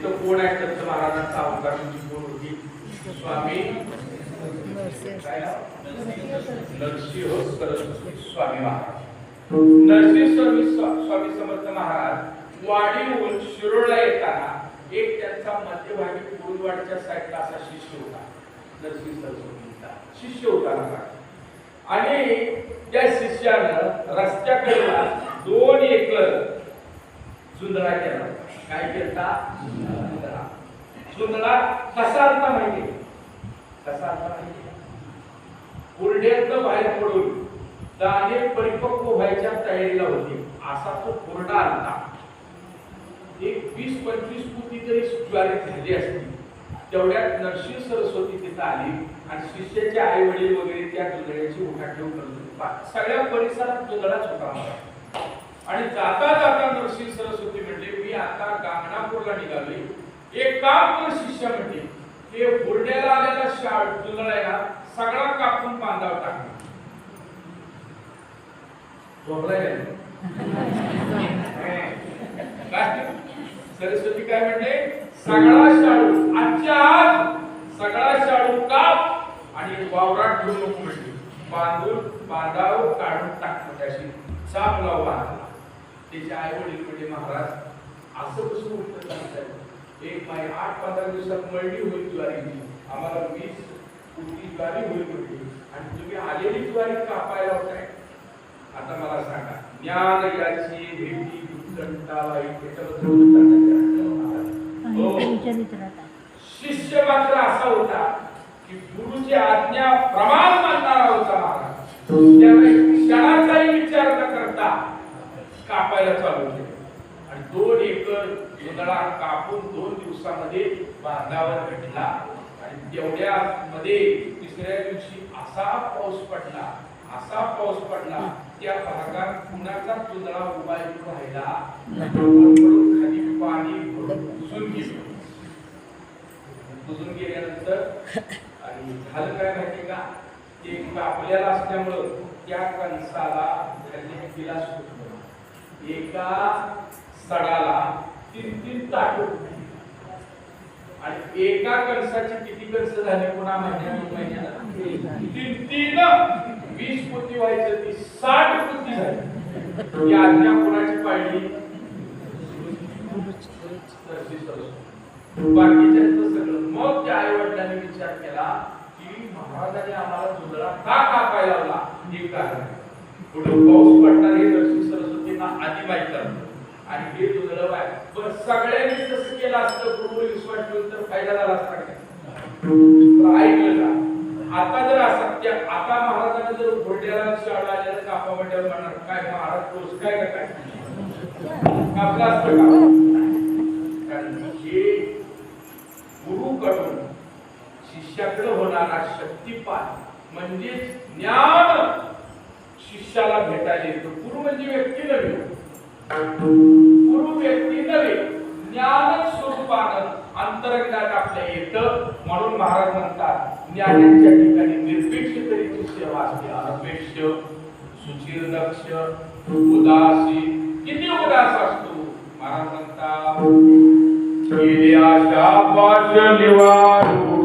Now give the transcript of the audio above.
तिथं कोण आहे दत्त महाराजांचा अवतार म्हणजे कोण होती? स्वामी नरसिंह सरस्वती स्वामी महाराज. नरसिंह स्वामी समर्थ महाराज वाडीहून शिरोळला येताना एक त्यांचा मध्यभागी कुरुंदवाडच्या साईडला असा शिष्य होता. नरसिंह सरस्वतीचा शिष्य होता आणि त्या शिष्यानं रस्त्याकडेला 2 एकर जुंधळा केला. काय केला? जुंधळा कसा आलता माहिती? कसा आलता माहिती? कोरड्यातनं बाहेर पडून दाणे परिपक्व व्हायच्या तयारीला होते असा तो कोरडा आलता. एक 20-25 पोती तरी ज्वारी झाली असती. तेवढ्यात नरसिंह सरस्वती तिथं आली आणि शिष्याचे आई वडील वगैरे त्या जुंधळ्याची उठाठेव करत होते. सगळ्या परिसरात जुंधळाच होता. आणि जाता जाता नरसिंह सरस्वती म्हणले, मी आता गांगणापूरला निघालोय, एक काम कर शिष्य म्हणते, ते बोर्ड्याला आलेला जुंधळा आहे ना सगळा कापून बांधावर टाकला. सरस्वती काय म्हणते, सगळा शाळू आजच्या आज सगळा शाळू काप आणि वावरात ठेवू नको म्हणते, बांधावर काढून टाकतो. त्याशी चाप लाव बांधला. त्याचे आई वडील म्हणजे महाराज असं कसं उत्तर सांगतात? एक माही 8-15 दिवसात मळणी होईल ज्वारीची, आम्हाला 20 पोती ज्वारी होईल होती आणि तुम्ही आलेली ज्वारी कापायला होताय. आता मला सांगा, ज्ञान याची भेटी उत्कंठावाई शिष्य मात्र असा होता की गुरुची आज्ञा प्रमाण मानणारा होता महाराज. त्यामुळे क्षणाचाही विचार न करता कापायला चालू केले आणि 2 एकर जुंधळा कापून 2 दिवसामध्ये बांधावर घातला. आणि तेवढ्या मध्ये तिसऱ्या दिवशी असा पाऊस पडला त्या भागात कुणाचा जुंधळा उभा राहिला, खाली पाणी बुजून गेल्यानंतर आणि झालं काय माहिती का, ते कापलेला असल्यामुळं त्या कणसाला खाली गिलास फुटलं. एका सडाला 3-3 ताट होती आणि एका कणसाची किती कणस झाली पुन्हा महिन्याला 3-3 20 पोती व्हायचं, ती 60 पोती झाली. ही आज्ञा कोणाची पाळली? बाकीच्यांचं सगळं. मग त्या आई वडिलांनी विचार केला की महाराजांनी आम्हाला जुंधळा का कापायला लावला? हे कारण पुढे पाऊस पडणार हे नरसिंह सरस्वतींना आधी माहित झालं आणि हे जुंधळं आहे. पण सगळ्यांनी तसं केलं असतं, गुरुवर विश्वास ठेवून तर फायदा झाला असता का? ऐकलं का? आता जर असं आता महाराजांना जर घोड्याला शाळा आलेला कापा म्हटल्यावर म्हणणार काय महाराज तोच काय का काय कापला असतं का? कारण हे गुरुकडून शिष्याकडे होणारा शक्तिपात म्हणजे ज्ञान शिष्याला भेटायला येतो. गुरु म्हणजे व्यक्ती नव्हे, गुरु व्यक्ती नव्हे, ज्ञान स्वरूपानं अंतरज्ञान आपल्या येतं. म्हणून महाराज म्हणतात ज्ञानाच्या ठिकाणी निर्पेक्ष तऱ्हेची सेवा असते. अनपेक्ष, सुचिरदक्ष, उदासी. किती उदास असतो? महाराज म्हणतात आशा पाश निवारू